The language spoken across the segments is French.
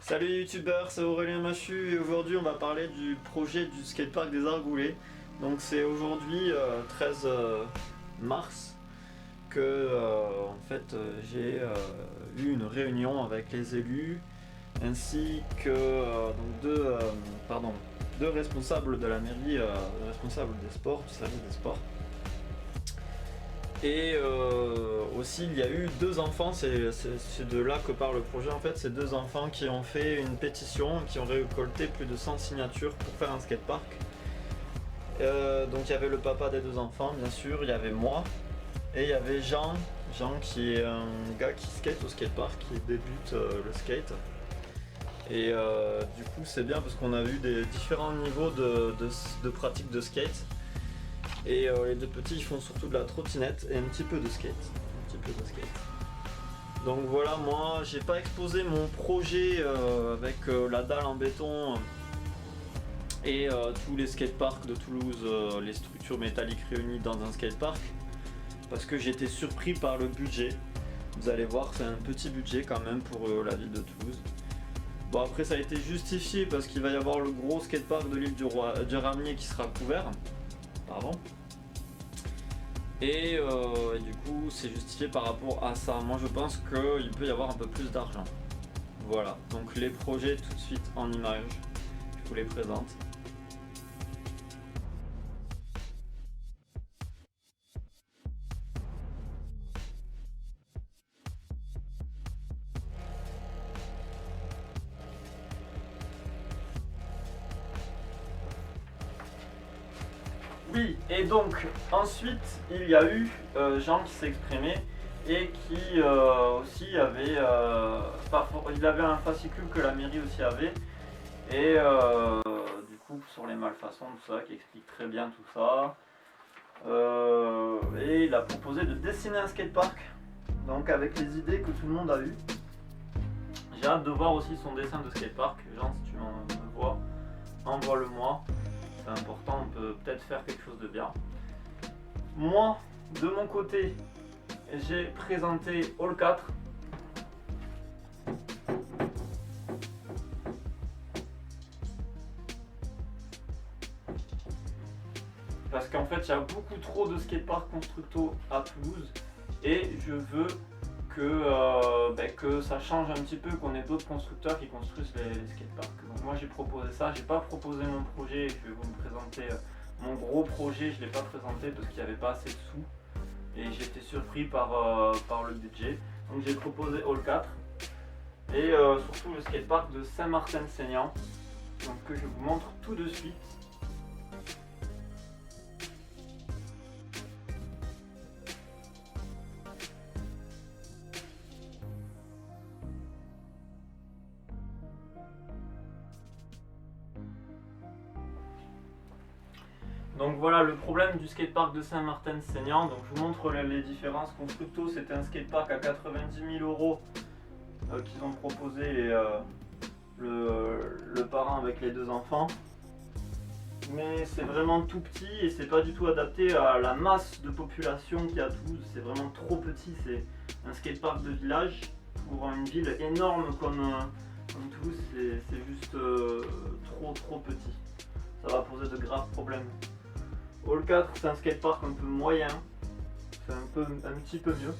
Salut youtubeurs, c'est Aurélien Machu et aujourd'hui on va parler du projet du skatepark des Argoulets. Donc c'est aujourd'hui 13 mars que j'ai eu une réunion avec les élus ainsi que deux responsables de la mairie, responsables des sports, du service des sports. Et aussi il y a eu deux enfants, c'est de là que part le projet en fait, c'est deux enfants qui ont fait une pétition, qui ont récolté plus de 100 signatures pour faire un skatepark. Donc il y avait le papa des deux enfants bien sûr, il y avait moi, et il y avait Jean qui est un gars qui skate au skatepark, qui débute le skate. Et du coup c'est bien parce qu'on a vu des différents niveaux de pratique de skate. Et les deux petits ils font surtout de la trottinette et un petit peu de skate. Donc voilà, moi j'ai pas exposé mon projet avec la dalle en béton et tous les skateparks de Toulouse, les structures métalliques réunies dans un skatepark, parce que j'étais surpris par le budget. Vous allez voir, c'est un petit budget quand même pour la ville de Toulouse. Bon, après ça a été justifié parce qu'il va y avoir le gros skatepark de l'île du Ramier qui sera couvert. Pardon. Et du coup c'est justifié par rapport à ça. Moi je pense qu'il peut y avoir un peu plus d'argent. Voilà, donc les projets tout de suite en images, je vous les présente. Oui, et donc ensuite il y a eu Jean qui s'est exprimé et qui aussi avait, il avait un fascicule que la mairie aussi avait, et du coup sur les malfaçons, tout ça, qui explique très bien tout ça. Et il a proposé de dessiner un skatepark, donc avec les idées que tout le monde a eues. J'ai hâte de voir aussi son dessin de skatepark. Jean, si tu me vois, envoie-le moi. C'est important, on peut peut-être faire quelque chose de bien. Moi, de mon côté, j'ai présenté All 4. Parce qu'en fait, il y a beaucoup trop de skateparks constructo à Toulouse et je veux que ça change un petit peu, qu'on ait d'autres constructeurs qui construisent les skateparks. Donc moi j'ai proposé ça, j'ai pas proposé mon projet, je vais vous présenter mon gros projet, je l'ai pas présenté parce qu'il n'y avait pas assez de sous et j'ai été surpris par le budget. Donc j'ai proposé All 4 et surtout le skatepark de Saint-Martin-Seignan, donc que je vous montre tout de suite. Donc voilà le problème du skatepark de Saint-Martin-Seignan. Donc je vous montre les différences. Constructo, c'était un skatepark à 90 000 € qu'ils ont proposé le parent avec les deux enfants. Mais c'est vraiment tout petit et c'est pas du tout adapté à la masse de population qu'il y a à Toulouse. C'est vraiment trop petit. C'est un skatepark de village pour une ville énorme comme Toulouse. C'est juste trop petit. Ça va poser de graves problèmes. All 4 c'est un skatepark un peu moyen, c'est un petit peu mieux.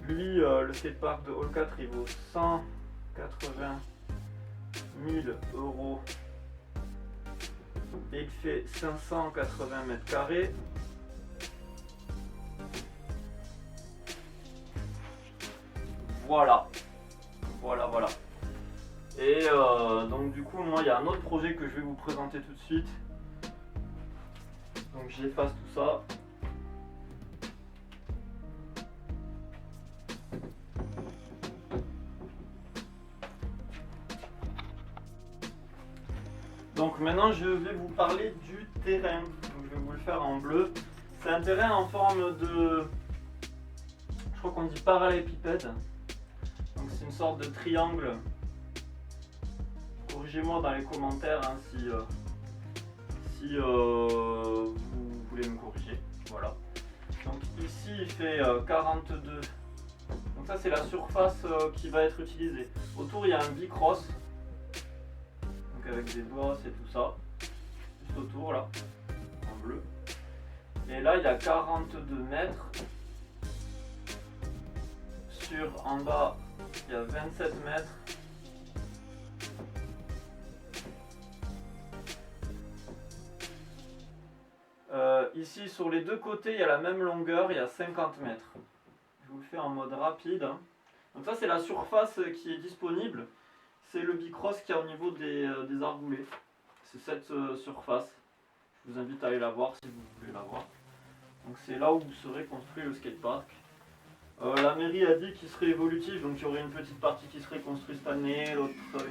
Lui, le skatepark de All 4 il vaut 180 000 € et il fait 580 mètres carrés. Voilà. Et donc du coup moi il y a un autre projet que je vais vous présenter tout de suite. Donc j'efface tout ça. Donc maintenant je vais vous parler du terrain. Donc je vais vous le faire en bleu. C'est un terrain en forme de... je crois qu'on dit parallélépipède. Donc c'est une sorte de triangle. Corrigez-moi dans les commentaires hein, si vous voulez me corriger. Voilà. Donc ici il fait 42. Donc ça c'est la surface qui va être utilisée. Autour il y a un bicross avec des bosses et tout ça, juste autour là, en bleu. Et là il y a 42 mètres. En bas, il y a 27 mètres. Ici, sur les deux côtés, il y a la même longueur, il y a 50 mètres. Je vous le fais en mode rapide. Donc ça, c'est la surface qui est disponible. C'est le bicross qui est au niveau des argoulets. C'est cette surface. Je vous invite à aller la voir si vous voulez la voir. Donc c'est là où serait construit le skatepark. La mairie a dit qu'il serait évolutif, donc il y aurait une petite partie qui serait construite cette année, une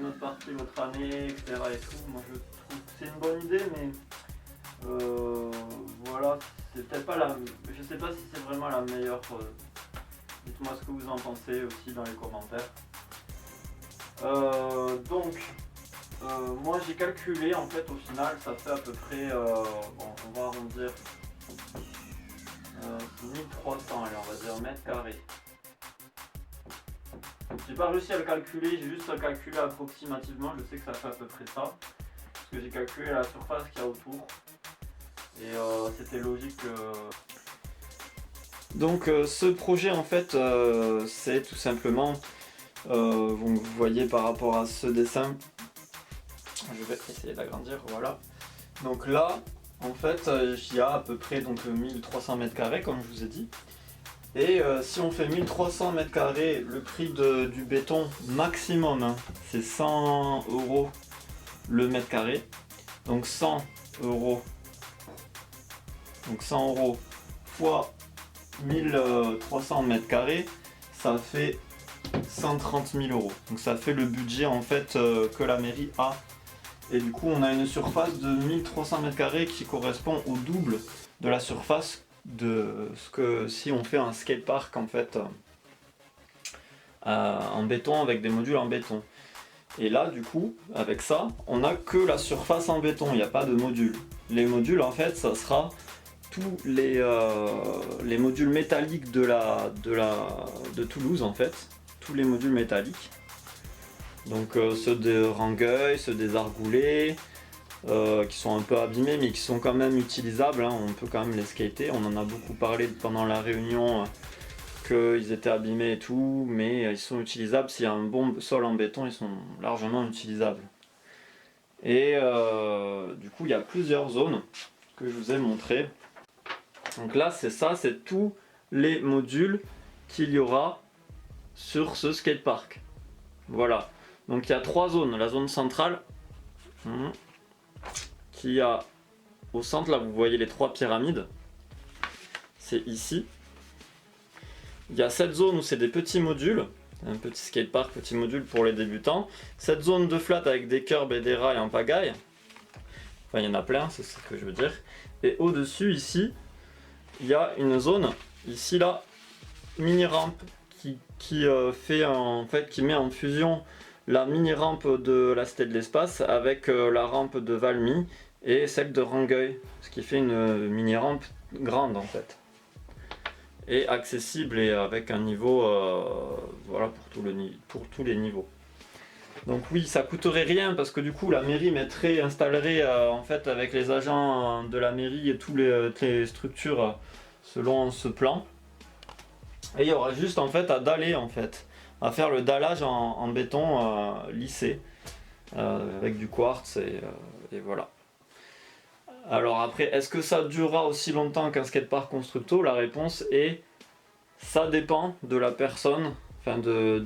autre partie l'autre année, etc. Et tout. Moi je trouve que c'est une bonne idée, mais voilà, c'est peut-être pas la. Je sais pas si c'est vraiment la meilleure. Dites-moi ce que vous en pensez aussi dans les commentaires. Moi j'ai calculé, en fait au final ça fait à peu près, bon, on va arrondir. 1300, allez, on va dire mètres carrés. J'ai pas réussi à le calculer, j'ai juste calculé approximativement, je sais que ça fait à peu près ça. Parce que j'ai calculé la surface qu'il y a autour. Et c'était logique. Donc ce projet en fait c'est tout simplement, vous voyez par rapport à ce dessin, je vais essayer d'agrandir, voilà. Donc là, en fait, il y a à peu près donc 1300 mètres carrés comme je vous ai dit. Et si on fait 1300 mètres carrés, le prix du béton maximum, hein, c'est 100 € le mètre carré. Donc 100 €. Donc 100 € fois 1300 mètres carrés, ça fait 130 000 €. Donc ça fait le budget en fait que la mairie a. Et du coup on a une surface de 1300 mètres carrés qui correspond au double de la surface de ce que si on fait un skatepark en fait en béton avec des modules en béton. Et là du coup avec ça on n'a que la surface en béton, il n'y a pas de modules. Les modules en fait ça sera tous les modules métalliques de Toulouse en fait, tous les modules métalliques. Donc ceux de Rangueil, ceux des Argoulets, qui sont un peu abîmés mais qui sont quand même utilisables, hein, on peut quand même les skater. On en a beaucoup parlé pendant la réunion qu'ils étaient abîmés et tout, mais ils sont utilisables. S'il y a un bon sol en béton, ils sont largement utilisables. Et du coup il y a plusieurs zones que je vous ai montrées. Donc là c'est ça, c'est tous les modules qu'il y aura sur ce skatepark. Voilà. Donc il y a trois zones. La zone centrale, qui a au centre, là vous voyez les trois pyramides, c'est ici. Il y a cette zone où c'est des petits modules, un petit skatepark, petit module pour les débutants. Cette zone de flat avec des curbs et des rails en pagaille. Enfin il y en a plein, c'est ce que je veux dire. Et au-dessus ici, il y a une zone, ici là, mini rampe qui met en fusion la mini rampe de la Cité de l'Espace avec la rampe de Valmy et celle de Rangueil, ce qui fait une mini rampe grande en fait et accessible et avec un niveau voilà pour tous les niveaux. Donc oui, ça coûterait rien parce que du coup la mairie installerait en fait avec les agents de la mairie et toutes les structures selon ce plan. Et il y aura juste en fait à daller en fait, à faire le dallage en béton lissé avec du quartz et voilà. Alors après, est-ce que ça durera aussi longtemps qu'un skatepark constructo? La réponse est ça dépend de la personne, enfin de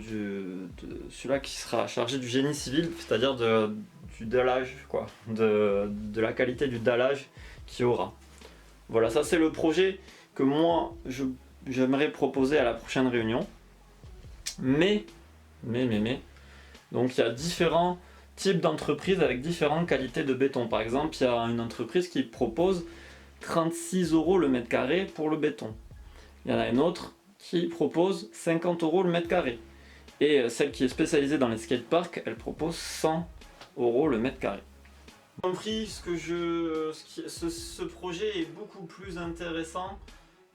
celui-là qui sera chargé du génie civil, c'est-à-dire du dallage, quoi, de la qualité du dallage qu'il y aura. Voilà, ça c'est le projet que moi j'aimerais proposer à la prochaine réunion. Mais, donc il y a différents types d'entreprises avec différentes qualités de béton. Par exemple, il y a une entreprise qui propose 36 € le mètre carré pour le béton. Il y en a une autre qui propose 50 € le mètre carré. Et celle qui est spécialisée dans les skateparks, elle propose 100 € le mètre carré. J'ai compris ce projet est beaucoup plus intéressant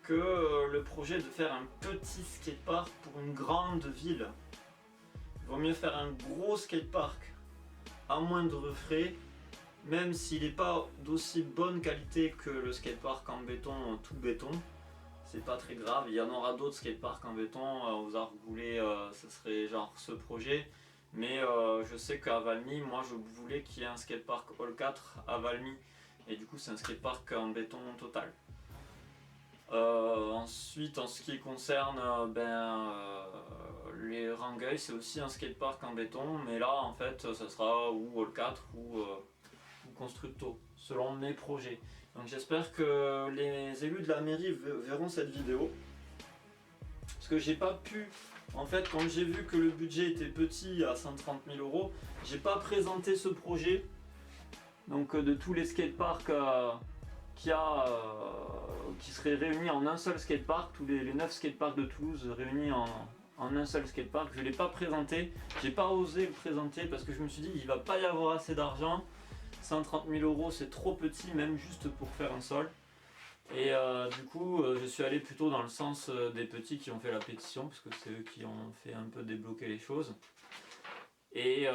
que le projet de faire un petit skatepark pour une grande ville. Il vaut mieux faire un gros skatepark à moindre frais, même s'il n'est pas d'aussi bonne qualité que le skatepark en béton, tout béton. C'est pas très grave, il y en aura d'autres skateparks en béton, aux Argoulets, ce serait genre ce projet. Mais je sais qu'à Valmy, moi je voulais qu'il y ait un skatepark All 4 à Valmy. Et du coup c'est un skatepark en béton total. Ensuite en ce qui concerne les Rangueil, c'est aussi un skatepark en béton. Mais là en fait ça sera ou All 4 ou Constructo, selon mes projets. Donc j'espère que les élus de la mairie verront cette vidéo. Parce que j'ai pas pu, en fait quand j'ai vu que le budget était petit à 130 000 €, j'ai pas présenté ce projet. Donc de tous les skateparks qui seraient réunis en un seul skatepark, tous les 9 skateparks de Toulouse réunis en un seul skatepark, je l'ai pas présenté. J'ai pas osé le présenter parce que je me suis dit il va pas y avoir assez d'argent. 130 000 € c'est trop petit même juste pour faire un sol. Et du coup je suis allé plutôt dans le sens des petits qui ont fait la pétition, parce que c'est eux qui ont fait un peu débloquer les choses. Et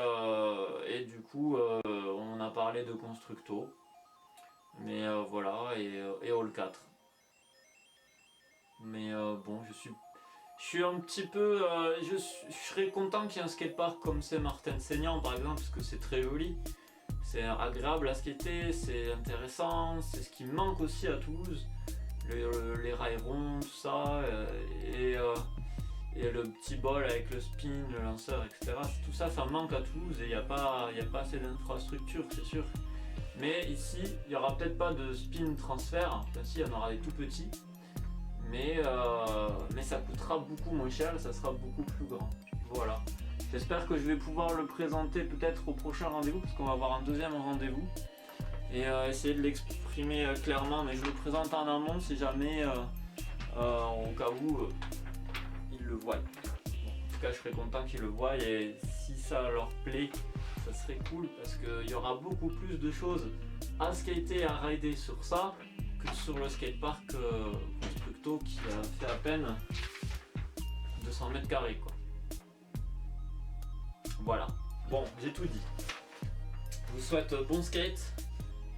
du coup on a parlé de Constructo. Mais voilà, et All 4. Mais bon, je suis un petit peu... je serais content qu'il y ait un skatepark comme Saint-Martin-Seignan par exemple, parce que c'est très joli. C'est agréable à skater, c'est intéressant, c'est ce qui me manque aussi à Toulouse. Les rails ronds, tout ça, et le petit bol avec le spin, le lanceur, etc. Tout ça, ça me manque à Toulouse et il n'y a pas assez d'infrastructures, c'est sûr. Mais ici, il n'y aura peut-être pas de spin transfert, enfin si, il y en aura des tout petits. Mais ça coûtera beaucoup moins cher et ça sera beaucoup plus grand. Voilà. J'espère que je vais pouvoir le présenter peut-être au prochain rendez-vous, parce qu'on va avoir un deuxième rendez-vous. Et essayer de l'exprimer clairement, mais je le présente en amont si jamais, au cas où, ils le voient. Bon, en tout cas, je serais content qu'ils le voient, et si ça leur plaît, ça serait cool, parce qu'il y aura beaucoup plus de choses à skater et à rider sur ça que sur le skatepark Constructo qui a fait à peine 200 mètres carrés, quoi. Voilà, bon, j'ai tout dit. Je vous souhaite bon skate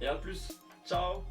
et à plus. Ciao.